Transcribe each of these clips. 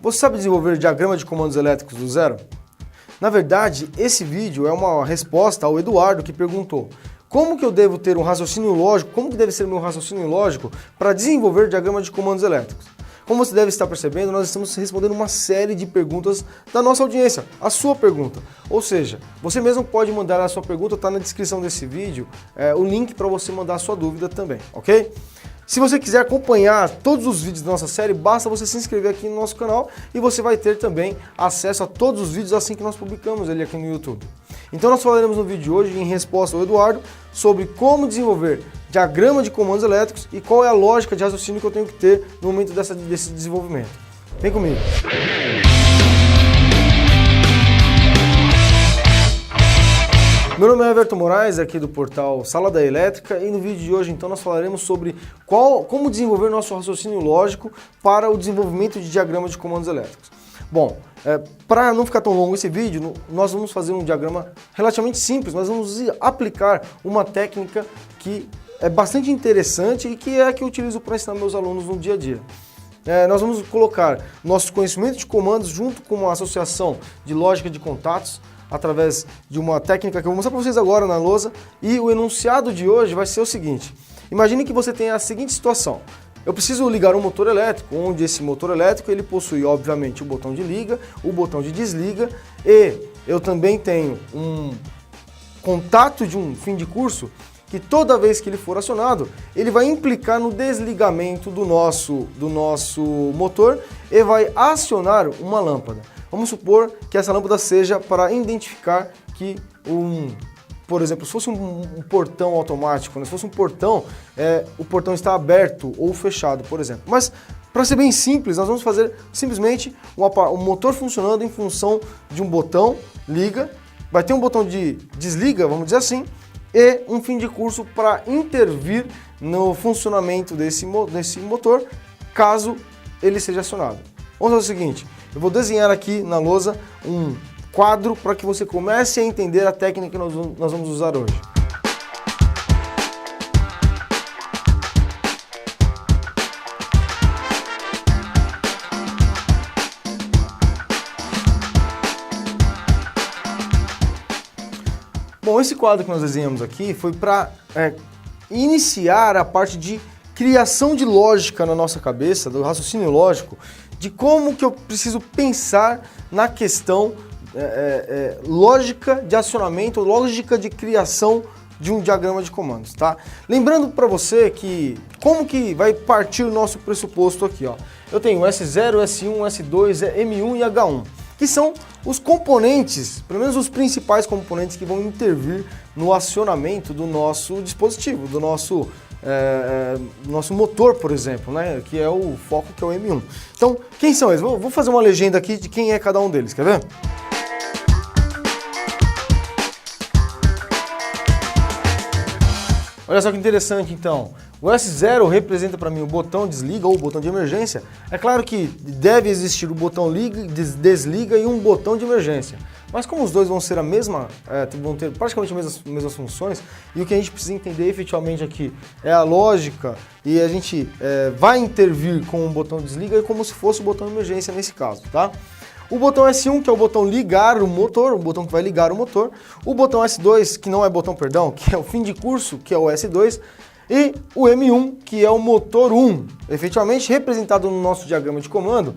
Você sabe desenvolver diagrama de comandos elétricos do zero? Na verdade, esse vídeo é uma resposta ao Eduardo que perguntou: como que eu devo ter um raciocínio lógico, como que deve ser o meu raciocínio lógico para desenvolver diagrama de comandos elétricos? Como você deve estar percebendo, nós estamos respondendo uma série de perguntas da nossa audiência, a sua pergunta. Ou seja, você mesmo pode mandar a sua pergunta, está na descrição desse vídeo, o link para você mandar a sua dúvida também, ok? Se você quiser acompanhar todos os vídeos da nossa série, basta você se inscrever aqui no nosso canal e você vai ter também acesso a todos os vídeos assim que nós publicamos ele aqui no YouTube. Então nós falaremos no vídeo de hoje, em resposta ao Eduardo, sobre como desenvolver diagrama de comandos elétricos e qual é a lógica de raciocínio que eu tenho que ter no momento desse desenvolvimento. Vem comigo! Meu nome é Everton Moraes, aqui do portal Sala da Elétrica, e no vídeo de hoje então nós falaremos sobre como desenvolver nosso raciocínio lógico para o desenvolvimento de diagrama de comandos elétricos. Bom, para não ficar tão longo esse vídeo, nós vamos fazer um diagrama relativamente simples, nós vamos aplicar uma técnica que é bastante interessante e que é a que eu utilizo para ensinar meus alunos no dia a dia. Nós vamos colocar nosso conhecimento de comandos junto com uma associação de lógica de contatos, através de uma técnica que eu vou mostrar para vocês agora na lousa, e o enunciado de hoje vai ser o seguinte: imagine que você tenha a seguinte situação. Eu preciso ligar um motor elétrico, onde esse motor elétrico ele possui, obviamente, o botão de liga, o botão de desliga, e eu também tenho um contato de um fim de curso que toda vez que ele for acionado, ele vai implicar no desligamento do nosso motor e vai acionar uma lâmpada. Vamos supor que essa lâmpada seja para identificar que por exemplo, se fosse um portão automático, se fosse um portão, o portão está aberto ou fechado, por exemplo. Mas, para ser bem simples, nós vamos fazer simplesmente um motor funcionando em função de um botão, liga, vai ter um botão de desliga, vamos dizer assim, e um fim de curso para intervir no funcionamento desse motor, caso ele seja acionado. Vamos fazer o seguinte: eu vou desenhar aqui na lousa um quadro para que você comece a entender a técnica que nós vamos usar hoje. Bom, esse quadro que nós desenhamos aqui foi para iniciar a parte de criação de lógica na nossa cabeça, do raciocínio lógico, de como que eu preciso pensar na questão lógica de acionamento, lógica de criação de um diagrama de comandos, tá? Lembrando para você que como que vai partir o nosso pressuposto aqui, ó. Eu tenho S0, S1, S2, M1 e H1, que são os componentes, pelo menos os principais componentes que vão intervir no acionamento do nosso dispositivo, do nosso motor, por exemplo, né, que é o foco, que é o M1. Então, quem são eles? Vou fazer uma legenda aqui de quem é cada um deles, quer ver? Olha só que interessante, então. O S0 representa para mim o botão desliga ou o botão de emergência. É claro que deve existir o botão liga, desliga e um botão de emergência. Mas como os dois vão ser vão ter praticamente as mesmas funções, e o que a gente precisa entender efetivamente aqui é a lógica, e a gente vai intervir com o botão desliga como se fosse o botão de emergência nesse caso, tá? O botão S1, que é o botão ligar o motor, o botão que vai ligar o motor. O botão S2, que não é botão, perdão, que é o fim de curso, que é o S2. E o M1, que é o motor 1, efetivamente representado no nosso diagrama de comando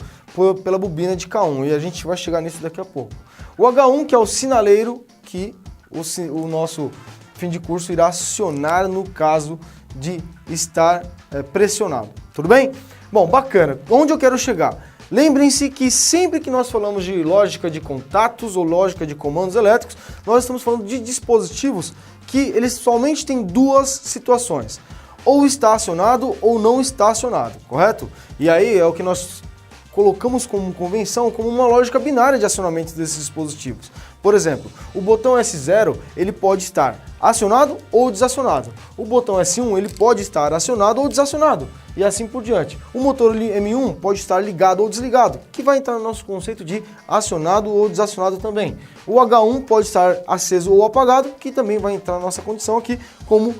pela bobina de K1. E a gente vai chegar nisso daqui a pouco. O H1, que é o sinaleiro que o nosso fim de curso irá acionar no caso de estar pressionado. Tudo bem? Bom, bacana. Onde eu quero chegar? Lembrem-se que sempre que nós falamos de lógica de contatos ou lógica de comandos elétricos, nós estamos falando de dispositivos que eles somente têm duas situações: ou está acionado ou não está acionado, correto? E aí é o que nós colocamos como convenção, como uma lógica binária de acionamento desses dispositivos. Por exemplo, o botão S0 ele pode estar acionado ou desacionado. O botão S1 ele pode estar acionado ou desacionado. E assim por diante. O motor M1 pode estar ligado ou desligado, que vai entrar no nosso conceito de acionado ou desacionado também. O H1 pode estar aceso ou apagado, que também vai entrar na nossa condição aqui como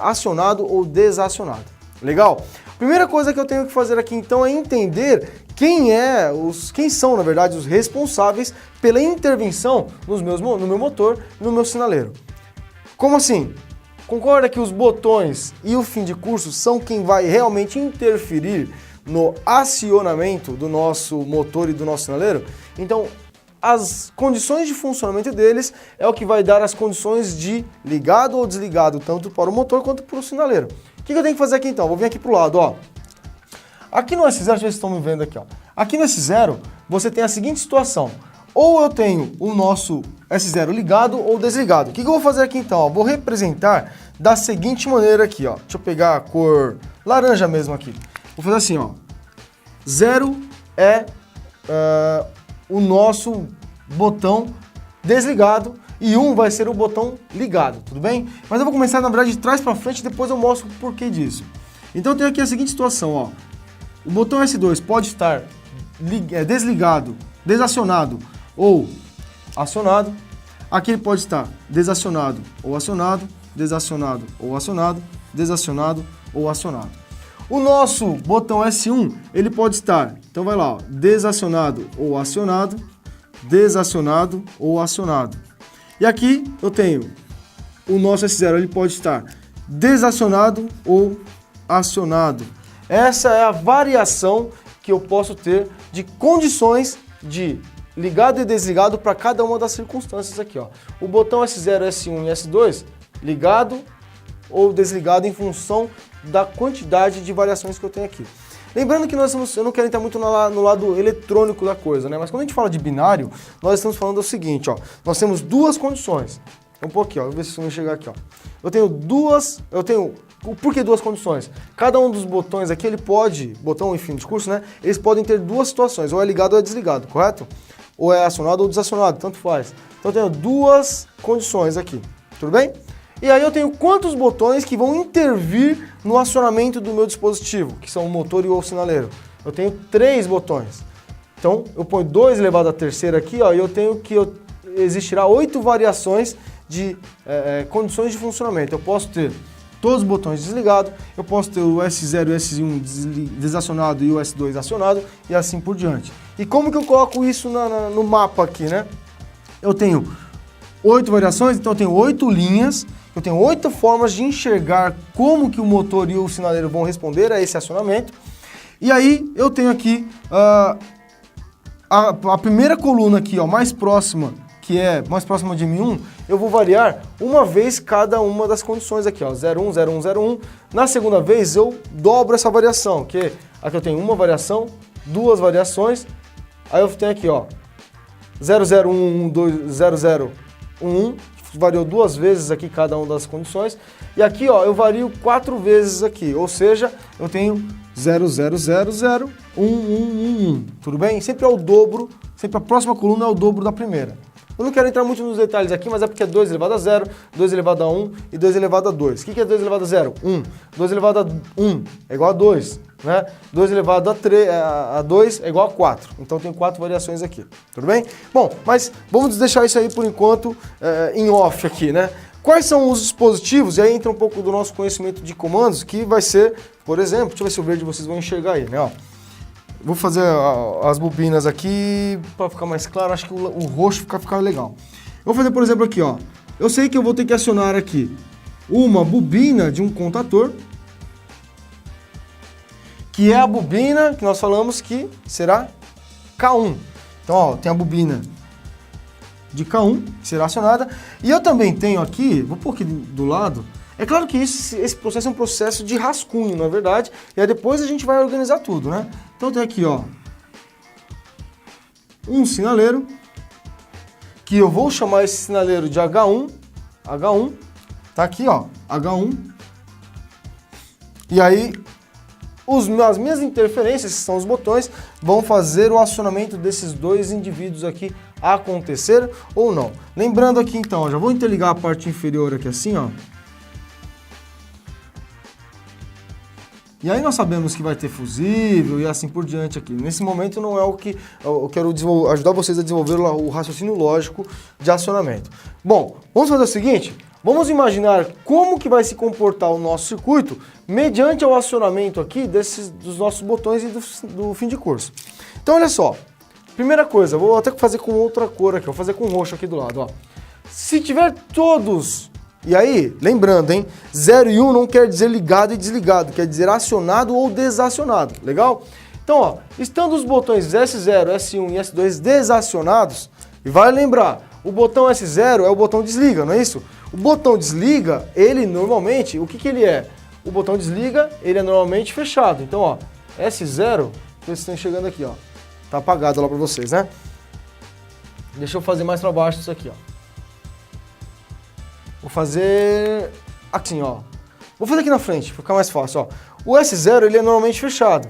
acionado ou desacionado. Legal? Primeira coisa que eu tenho que fazer aqui então é entender quem são, na verdade, os responsáveis pela intervenção no meu motor e no meu sinaleiro. Como assim? Concorda que os botões e o fim de curso são quem vai realmente interferir no acionamento do nosso motor e do nosso sinaleiro? Então, as condições de funcionamento deles é o que vai dar as condições de ligado ou desligado, tanto para o motor quanto para o sinaleiro. O que eu tenho que fazer aqui então? Vou vir aqui para o lado, ó. Aqui no S0, deixa eu ver se estão me vendo aqui, ó. Aqui no S0, você tem a seguinte situação. Ou eu tenho o nosso S0 ligado ou desligado. O que eu vou fazer aqui então? Ó? Vou representar da seguinte maneira aqui, ó. Deixa eu pegar a cor laranja mesmo aqui. Vou fazer assim, ó. 0 é o nosso botão desligado e 1 vai ser o botão ligado, tudo bem? Mas eu vou começar, na verdade, de trás para frente e depois eu mostro o porquê disso. Então eu tenho aqui a seguinte situação, ó. O botão S2 pode estar desligado, desacionado ou acionado. Aqui ele pode estar desacionado ou acionado, desacionado ou acionado, desacionado ou acionado. O nosso botão S1, ele pode estar, então vai lá, ó, desacionado ou acionado, desacionado ou acionado. E aqui eu tenho o nosso S0, ele pode estar desacionado ou acionado. Essa é a variação que eu posso ter de condições de ligado e desligado para cada uma das circunstâncias aqui, ó. O botão S0, S1 e S2, ligado ou desligado em função da quantidade de variações que eu tenho aqui. Lembrando que eu não quero entrar muito no lado eletrônico da coisa, né? Mas quando a gente fala de binário, nós estamos falando do seguinte, ó. Nós temos duas condições. Um pouquinho, ó. Vou ver se eu vou chegar aqui, ó. Por que duas condições? Cada um dos botões aqui, ele pode, botão e fim de curso, né? Eles podem ter duas situações, ou é ligado ou é desligado, correto? Ou é acionado ou desacionado, tanto faz. Então eu tenho duas condições aqui, tudo bem? E aí eu tenho quantos botões que vão intervir no acionamento do meu dispositivo, que são o motor e o sinaleiro. Eu tenho 3 botões. Então eu ponho 2 elevado à terceira aqui, ó, e eu tenho que existirá 8 variações de condições de funcionamento. Eu posso ter todos os botões desligados, eu posso ter o S0 e o S1 desacionado e o S2 acionado e assim por diante. E como que eu coloco isso no mapa aqui, né? Eu tenho 8 variações, então eu tenho 8 linhas, eu tenho 8 formas de enxergar como que o motor e o sinaleiro vão responder a esse acionamento. E aí eu tenho aqui a primeira coluna aqui, ó, mais próxima, que é mais próxima de M1, eu vou variar uma vez cada uma das condições aqui, ó, 01, 01, 01. Na segunda vez eu dobro essa variação, que aqui eu tenho uma variação, 2 variações, aí eu tenho aqui, ó, 0011, 0011, variou 2 vezes aqui cada uma das condições, e aqui, ó, eu vario 4 vezes aqui, ou seja, eu tenho 00001111, tudo bem? Sempre é o dobro, sempre a próxima coluna é o dobro da primeira. Eu não quero entrar muito nos detalhes aqui, mas é porque é 2 elevado a 0, 2 elevado a 1 e 2 elevado a 2. O que é 2 elevado a 0? 1. 2 elevado a 1 é igual a 2, né? 2 elevado a 2 é igual a 4. Então tem 4 variações aqui, tudo bem? Bom, mas vamos deixar isso aí por enquanto em off aqui, né? Quais são os dispositivos? E aí entra um pouco do nosso conhecimento de comandos, que vai ser, por exemplo, deixa eu ver se o verde vocês vão enxergar aí, né? Ó. Vou fazer as bobinas aqui para ficar mais claro, acho que o roxo fica legal. Eu vou fazer, por exemplo, aqui, ó. Eu sei que eu vou ter que acionar aqui uma bobina de um contator, que é a bobina que nós falamos que será K1. Então, ó, tem a bobina de K1, que será acionada. E eu também tenho aqui, vou pôr aqui do lado. É claro que esse processo é um processo de rascunho, na verdade, e aí depois a gente vai organizar tudo, né? Então tem aqui, ó, um sinaleiro, que eu vou chamar esse sinaleiro de H1, tá aqui, ó, H1, e aí as minhas interferências, que são os botões, vão fazer o acionamento desses 2 indivíduos aqui acontecer ou não. Lembrando aqui então, ó, já vou interligar a parte inferior aqui assim, ó. E aí nós sabemos que vai ter fusível e assim por diante aqui. Nesse momento não é o que eu quero ajudar vocês a desenvolver o raciocínio lógico de acionamento. Bom, vamos fazer o seguinte, Vamos imaginar como que vai se comportar o nosso circuito mediante o acionamento aqui dos nossos botões e do fim de curso. Então olha só, primeira coisa, vou até fazer com outra cor aqui, vou fazer com roxo aqui do lado, ó. Se tiver todos, e aí, lembrando, hein, 0 e 1 não quer dizer ligado e desligado, quer dizer acionado ou desacionado, legal? Então, ó, estando os botões S0, S1 e S2 desacionados, e vale lembrar, o botão S0 é o botão desliga, não é isso? O botão desliga, ele normalmente, o que que ele é? O botão desliga, ele é normalmente fechado. Então, ó, S0, vocês estão chegando aqui, ó, tá apagado lá para vocês, né? Deixa eu fazer mais para baixo isso aqui, ó. Vou fazer assim, ó. Vou fazer aqui na frente, para ficar mais fácil, ó. O S0, ele é normalmente fechado,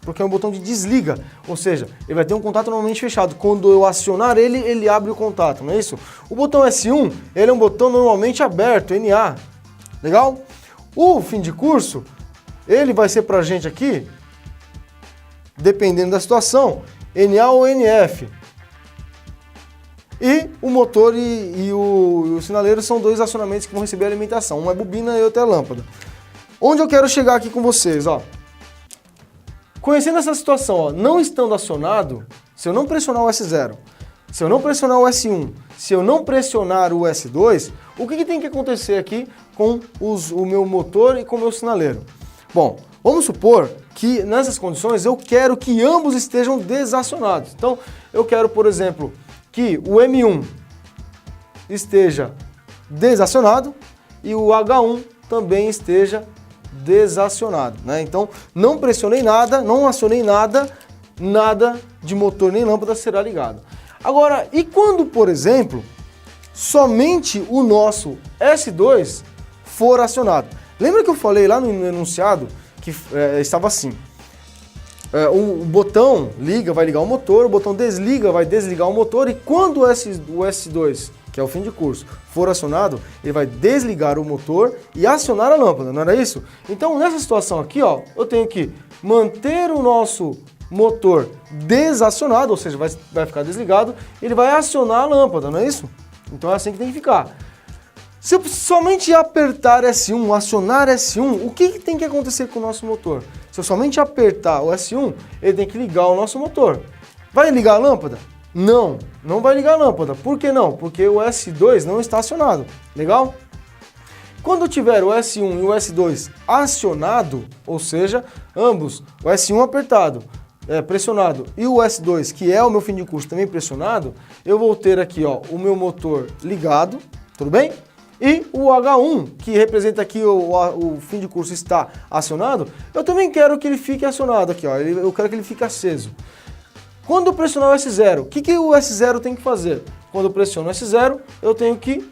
porque é um botão de desliga, ou seja, ele vai ter um contato normalmente fechado. Quando eu acionar ele, ele abre o contato, não é isso? O botão S1, ele é um botão normalmente aberto, NA, legal? O fim de curso, ele vai ser pra gente aqui, dependendo da situação, NA ou NF. E o motor e o sinaleiro são dois acionamentos que vão receber alimentação, uma é bobina e outra é lâmpada. Onde eu quero chegar aqui com vocês, ó. Conhecendo essa situação, ó, não estando acionado, se eu não pressionar o S0, se eu não pressionar o S1, se eu não pressionar o S2, o que tem que acontecer aqui com o meu motor e com o meu sinaleiro? Bom, vamos supor que nessas condições eu quero que ambos estejam desacionados. Então, eu quero, por exemplo, que o M1 esteja desacionado e o H1 também esteja desacionado, né? Então, não pressionei nada, não acionei nada, nada de motor nem lâmpada será ligado. Agora, e quando, por exemplo, somente o nosso S2 for acionado? Lembra que eu falei lá no enunciado que estava assim, o botão liga vai ligar o motor, o botão desliga vai desligar o motor e quando o S2, que é o fim de curso, for acionado, ele vai desligar o motor e acionar a lâmpada, não era isso? Então, nessa situação aqui, ó, eu tenho que manter o nosso motor desacionado, ou seja, vai ficar desligado, ele vai acionar a lâmpada, não é isso? Então é assim que tem que ficar. Se eu somente apertar S1, acionar S1, o que tem que acontecer com o nosso motor? Se eu somente apertar o S1, ele tem que ligar o nosso motor. Vai ligar a lâmpada? Não, não vai ligar a lâmpada. Por que não? Porque o S2 não está acionado. Legal? Quando eu tiver o S1 e o S2 acionado, ou seja, ambos, o S1 apertado, pressionado, e o S2, que é o meu fim de curso, também pressionado, eu vou ter aqui, ó, o meu motor ligado, tudo bem? E o H1, que representa aqui o fim de curso está acionado, eu também quero que ele fique acionado aqui, ó, eu quero que ele fique aceso. Quando eu pressionar o S0, o que o S0 tem que fazer? Quando eu pressiono o S0, eu tenho que...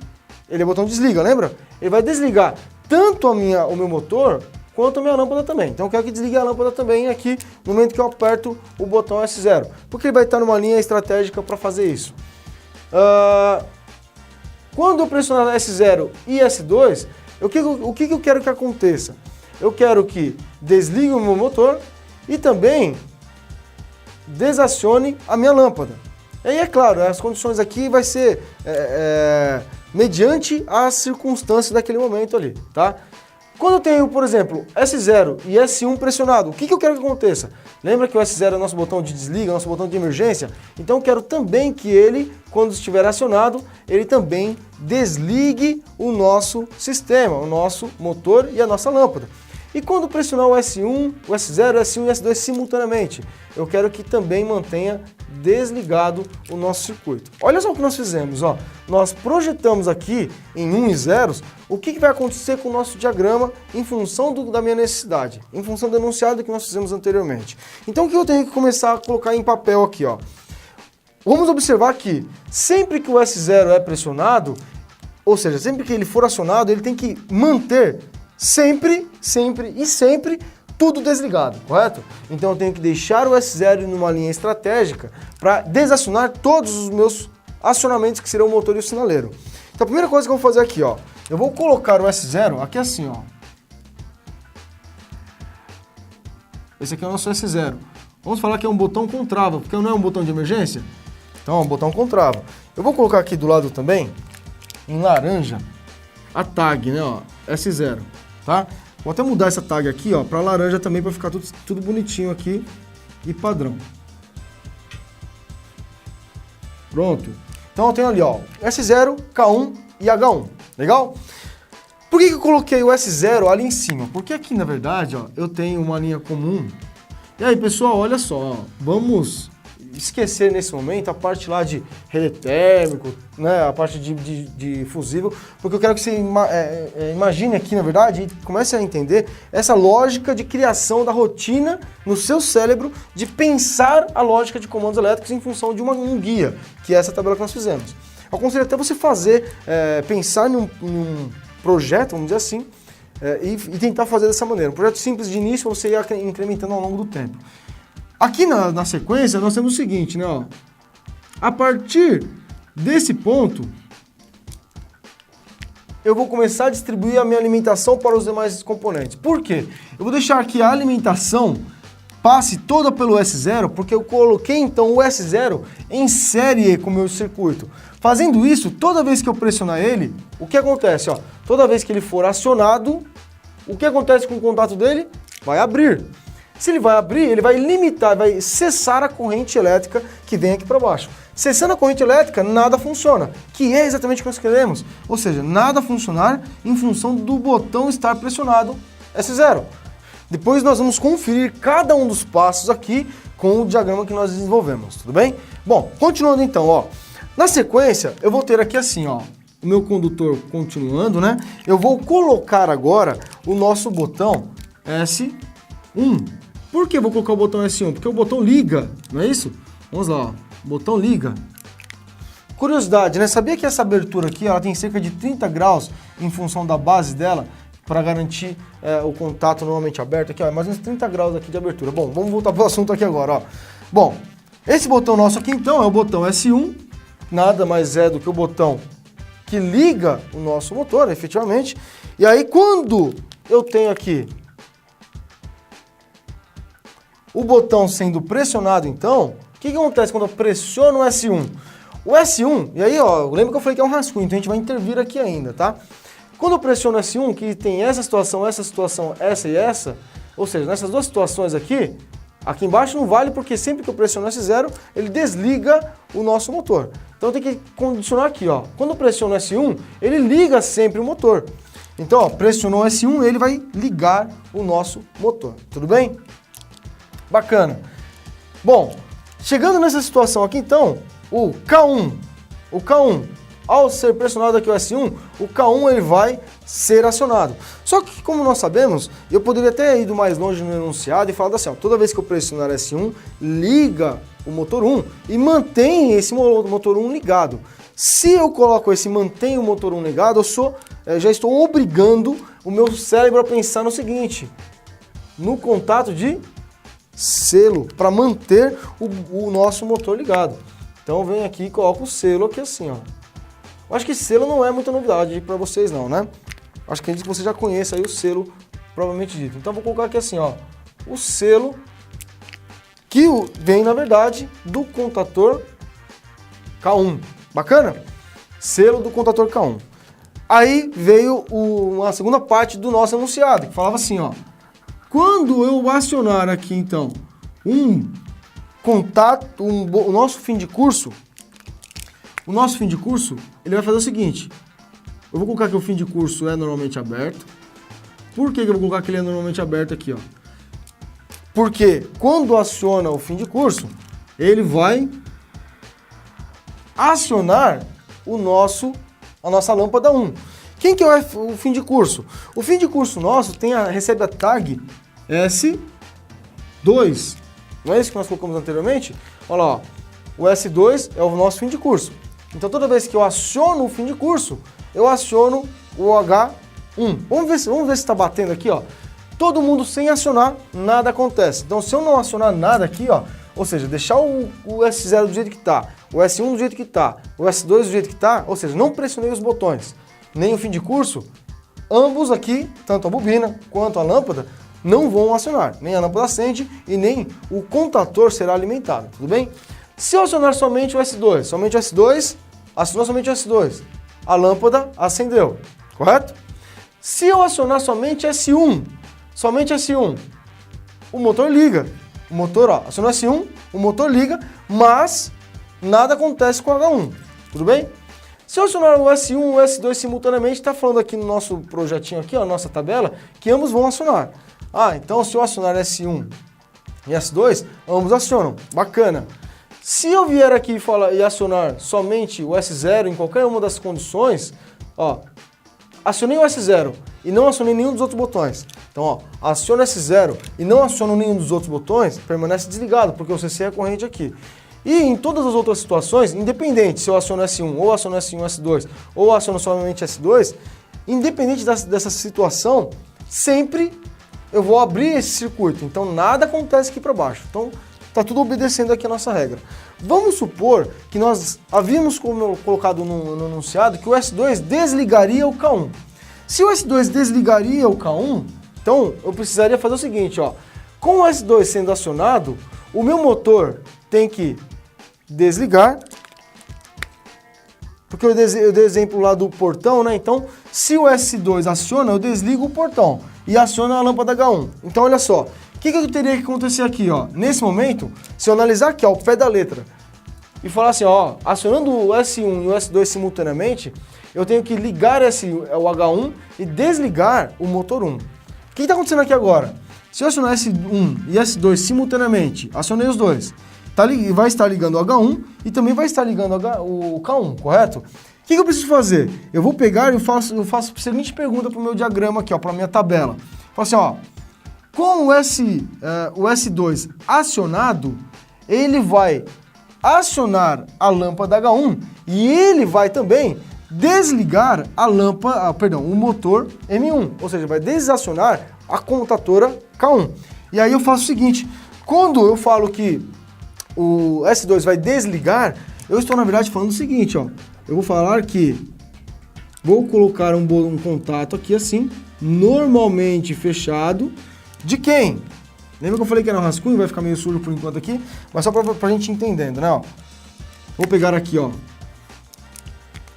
Ele é o botão desliga, lembra? Ele vai desligar tanto o meu motor, quanto a minha lâmpada também. Então eu quero que desligue a lâmpada também aqui, no momento que eu aperto o botão S0. Porque ele vai estar numa linha estratégica para fazer isso. Quando eu pressionar S0 e S2, o que eu quero que aconteça? Eu quero que desligue o meu motor e também desacione a minha lâmpada. E aí, é claro, as condições aqui vai ser mediante as circunstâncias daquele momento ali, tá? Quando eu tenho, por exemplo, S0 e S1 pressionado, o que eu quero que aconteça? Lembra que o S0 é o nosso botão de desliga, nosso botão de emergência? Então eu quero também que ele, quando estiver acionado, ele também desligue o nosso sistema, o nosso motor e a nossa lâmpada. E quando pressionar o S1, o S0, o S1 e o S2 simultaneamente, eu quero que também mantenha desligado o nosso circuito. Olha só o que nós fizemos, ó. Nós projetamos aqui em 1 e 0 o que vai acontecer com o nosso diagrama em função da minha necessidade, em função do enunciado que nós fizemos anteriormente. Então o que eu tenho que começar a colocar em papel aqui, ó? Vamos observar que sempre que o S0 é pressionado, ou seja, sempre que ele for acionado, ele tem que manter sempre tudo desligado, correto? Então eu tenho que deixar o S0 numa linha estratégica para desacionar todos os meus acionamentos que serão o motor e o sinaleiro. Então a primeira coisa que eu vou fazer aqui, ó, eu vou colocar o S0 aqui assim, ó. Esse aqui é o nosso S0. Vamos falar que é um botão com trava, porque não é um botão de emergência? Então é um botão com trava. Eu vou colocar aqui do lado também, em laranja, a tag, né, ó, S0, tá? Vou até mudar essa tag aqui, ó, para laranja também, para ficar tudo bonitinho aqui e padrão. Pronto. Então eu tenho ali, ó, S0, K1 e H1, legal? Por que eu coloquei o S0 ali em cima? Porque aqui, na verdade, ó, eu tenho uma linha comum. E aí, pessoal, olha só, ó, vamos esquecer nesse momento a parte lá de relé térmico, né, a parte de fusível, porque eu quero que você imagine aqui, na verdade, e comece a entender essa lógica de criação da rotina no seu cérebro de pensar a lógica de comandos elétricos em função de um guia, que é essa tabela que nós fizemos. Eu aconselho até você fazer, pensar num projeto, vamos dizer assim, e tentar fazer dessa maneira. Um projeto simples de início, você ia incrementando ao longo do tempo. Aqui na sequência, nós temos o seguinte, né, ó. A partir desse ponto, eu vou começar a distribuir a minha alimentação para os demais componentes. Por quê? Eu vou deixar que a alimentação passe toda pelo S0, porque eu coloquei, então, o S0 em série com o meu circuito. Fazendo isso, toda vez que eu pressionar ele, o que acontece? Ó, toda vez que ele for acionado, o que acontece com o contato dele? Vai abrir. Se ele vai abrir, ele vai limitar, vai cessar a corrente elétrica que vem aqui para baixo. Cessando a corrente elétrica, nada funciona, que é exatamente o que nós queremos. Ou seja, nada funcionar em função do botão estar pressionado S0. Depois nós vamos conferir cada um dos passos aqui com o diagrama que nós desenvolvemos, tudo bem? Bom, continuando então, ó. Na sequência, eu vou ter aqui assim, ó, o meu condutor continuando, né? Eu vou colocar agora o nosso botão S1. Por que eu vou colocar o botão S1? Porque o botão liga, não é isso? Vamos lá, ó. O botão liga. Curiosidade, né? Sabia que essa abertura aqui, ela tem cerca de 30 graus em função da base dela, para garantir o contato normalmente aberto aqui, ó, mais uns 30 graus aqui de abertura. Bom, vamos voltar para o assunto aqui agora, ó. Bom, esse botão nosso aqui, então, é o botão S1, nada mais é do que o botão que liga o nosso motor, efetivamente. E aí, quando eu tenho aqui o botão sendo pressionado, então, o que acontece quando eu pressiono o S1? O S1, e aí, ó, lembra que eu falei que é um rascunho, então a gente vai intervir aqui ainda, tá? Quando eu pressiono S1, que tem essa situação, essa e essa, ou seja, nessas duas situações aqui, aqui embaixo não vale porque sempre que eu pressiono S0, ele desliga o nosso motor. Então tem que condicionar aqui, ó. Quando eu pressiono S1, ele liga sempre o motor. Então, ó, pressionou S1, ele vai ligar o nosso motor. Tudo bem? Bacana. Bom, chegando nessa situação aqui, então, o K1, ao ser pressionado aqui o S1, o K1 ele vai ser acionado. Só que, como nós sabemos, eu poderia ter ido mais longe no enunciado e falado assim, ó, toda vez que eu pressionar S1, liga o motor 1 e mantém esse motor 1 ligado. Se eu coloco esse mantém o motor 1 ligado, eu já estou obrigando o meu cérebro a pensar no seguinte, no contato de selo, para manter o nosso motor ligado. Então eu venho aqui e coloco o selo aqui assim, ó. Eu acho que selo não é muita novidade para vocês não, né? Acho que você já conhece aí o selo provavelmente dito. Então vou colocar aqui assim, ó, o selo que vem na verdade do contator K1. Bacana? Selo do contator K1. Aí veio a segunda parte do nosso enunciado, que falava assim, ó. Quando eu acionar aqui, então, o nosso fim de curso, ele vai fazer o seguinte. Eu vou colocar que o fim de curso é normalmente aberto. Por que eu vou colocar que ele é normalmente aberto aqui, ó? Porque quando aciona o fim de curso, ele vai acionar a nossa lâmpada 1. Quem que é o fim de curso? O fim de curso nosso recebe a tag S2. Não é isso que nós colocamos anteriormente? Olha lá, ó. O S2 é o nosso fim de curso. Então toda vez que eu aciono o fim de curso, eu aciono o H1. Vamos ver se está batendo aqui, ó. Todo mundo sem acionar, nada acontece. Então se eu não acionar nada aqui, ó, ou seja, deixar o S0 do jeito que está, o S1 do jeito que está, o S2 do jeito que está, ou seja, não pressionei os botões, nem o fim de curso, ambos aqui, tanto a bobina quanto a lâmpada, não vão acionar. Nem a lâmpada acende e nem o contator será alimentado, tudo bem? Se eu acionar somente o S2, acionou somente o S2, a lâmpada acendeu, correto? Se eu acionar somente S1, o motor liga. O motor, ó, acionou S1, o motor liga, mas nada acontece com o H1, tudo bem? Se eu acionar o S1 e o S2 simultaneamente, está falando aqui no nosso projetinho aqui, ó, nossa tabela, que ambos vão acionar. Ah, então se eu acionar S1 e S2, ambos acionam, bacana. Se eu vier aqui e acionar somente o S0 em qualquer uma das condições, ó, acionei o S0 e não acionei nenhum dos outros botões. Então, ó, aciono S0 e não aciono nenhum dos outros botões, permanece desligado, porque o CC é corrente aqui. E em todas as outras situações, independente se eu aciono S1, ou aciono S1, S2, ou aciono somente S2, independente dessa situação, sempre eu vou abrir esse circuito. Então, nada acontece aqui para baixo. Então, está tudo obedecendo aqui a nossa regra. Vamos supor que nós havíamos colocado no enunciado que o S2 desligaria o K1. Se o S2 desligaria o K1, então eu precisaria fazer o seguinte, ó. Com o S2 sendo acionado, o meu motor tem que desligar, porque eu dei exemplo lá do portão, né? Então, se o S2 aciona, eu desligo o portão e aciona a lâmpada H1. Então, olha só. O que eu teria que acontecer aqui, ó? Nesse momento, se eu analisar aqui, ó, o pé da letra, e falar assim, ó, acionando o S1 e o S2 simultaneamente, eu tenho que ligar o H1 e desligar o motor 1. O que está acontecendo aqui agora? Se eu acionar S1 e S2 simultaneamente, acionei os dois, vai estar ligando o H1 e também vai estar ligando o K1, correto? O que eu preciso fazer? Eu vou pegar e eu faço a seguinte pergunta para o meu diagrama aqui, ó, para a minha tabela. Falo assim, ó, com o S2 acionado, ele vai acionar a lâmpada H1 e ele vai também desligar a o motor M1, ou seja, vai desacionar a contatora K1. E aí eu faço o seguinte, quando eu falo que o S2 vai desligar, eu estou na verdade falando o seguinte, ó, eu vou falar que vou colocar um contato aqui assim, normalmente fechado, de quem? Lembra que eu falei que era um rascunho? Vai ficar meio sujo por enquanto aqui, mas só pra gente entendendo, né? Ó. Vou pegar aqui, ó,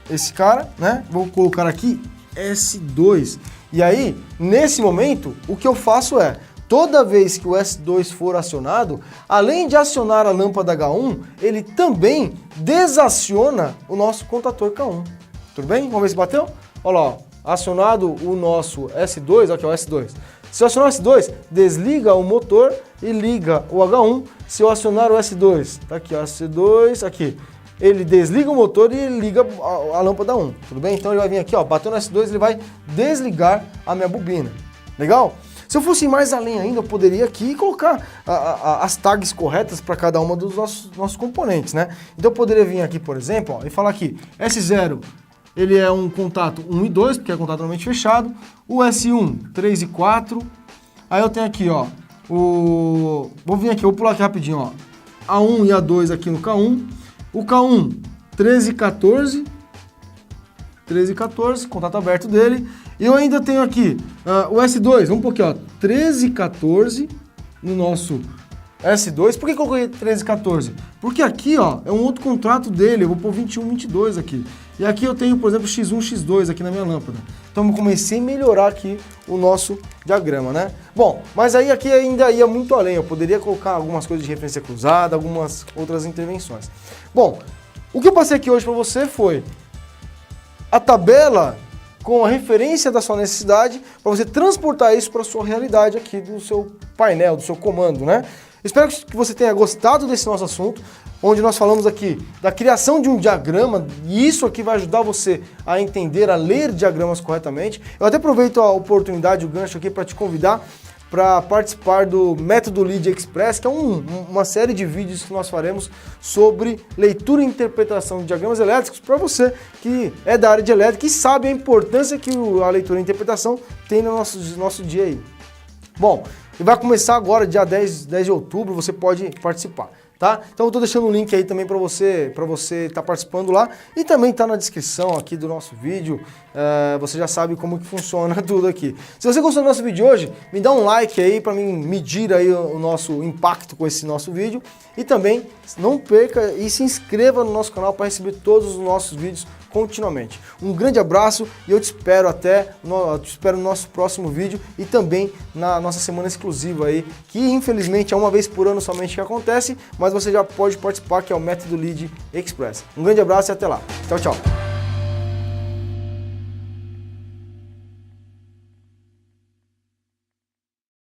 esse cara, né? Vou colocar aqui S2. E aí, nesse momento, o que eu faço é, toda vez que o S2 for acionado, além de acionar a lâmpada H1, ele também desaciona o nosso contator K1. Tudo bem? Vamos ver se bateu? Olha lá, ó. Acionado o nosso S2, aqui ó, o S2. Se eu acionar o S2, desliga o motor e liga o H1. Se eu acionar o S2, tá aqui ó, S2, aqui. Ele desliga o motor e liga a lâmpada 1, tudo bem? Então ele vai vir aqui, ó, bateu no S2, ele vai desligar a minha bobina. Legal? Se eu fosse mais além ainda, eu poderia aqui colocar as tags corretas para cada uma dos nossos componentes, né? Então eu poderia vir aqui, por exemplo, ó, e falar aqui, S0, ele é um contato 1 e 2, porque é contato normalmente fechado. O S1, 3 e 4. Aí eu tenho aqui, ó, vou vir aqui, vou pular aqui rapidinho, ó. A1 e A2 aqui no K1. O K1, 13 e 14. 13 e 14, contato aberto dele. E eu ainda tenho aqui o S2, vamos pôr aqui, ó, 13 e 14 no nosso S2. Por que eu coloquei 13 e 14? Porque aqui, ó, é um outro contrato dele, eu vou pôr 21 e 22 aqui. E aqui eu tenho, por exemplo, X1, X2 aqui na minha lâmpada. Então eu comecei a melhorar aqui o nosso diagrama, né? Bom, mas aí aqui ainda ia muito além, eu poderia colocar algumas coisas de referência cruzada, algumas outras intervenções. Bom, o que eu passei aqui hoje para você foi a tabela com a referência da sua necessidade para você transportar isso para a sua realidade aqui do seu painel, do seu comando, né? Espero que você tenha gostado desse nosso assunto, onde nós falamos aqui da criação de um diagrama, e isso aqui vai ajudar você a entender, a ler diagramas corretamente. Eu até aproveito a oportunidade, o gancho aqui, para te convidar para participar do Método Lead Express, que é uma série de vídeos que nós faremos sobre leitura e interpretação de diagramas elétricos para você que é da área de elétrica e sabe a importância que a leitura e interpretação tem no nosso dia aí. Bom, e vai começar agora, dia 10 de outubro, você pode participar, tá? Então eu estou deixando o link aí também para você estar participando lá e também está na descrição aqui do nosso vídeo, você já sabe como que funciona tudo aqui. Se você gostou do nosso vídeo de hoje, me dá um like aí para mim medir aí o nosso impacto com esse nosso vídeo e também não perca e se inscreva no nosso canal para receber todos os nossos vídeos continuamente. Um grande abraço e eu te espero no nosso próximo vídeo e também na nossa semana exclusiva aí, que infelizmente é uma vez por ano somente que acontece, mas você já pode participar, que é o Método Lead Express. Um grande abraço e até lá. Tchau, tchau.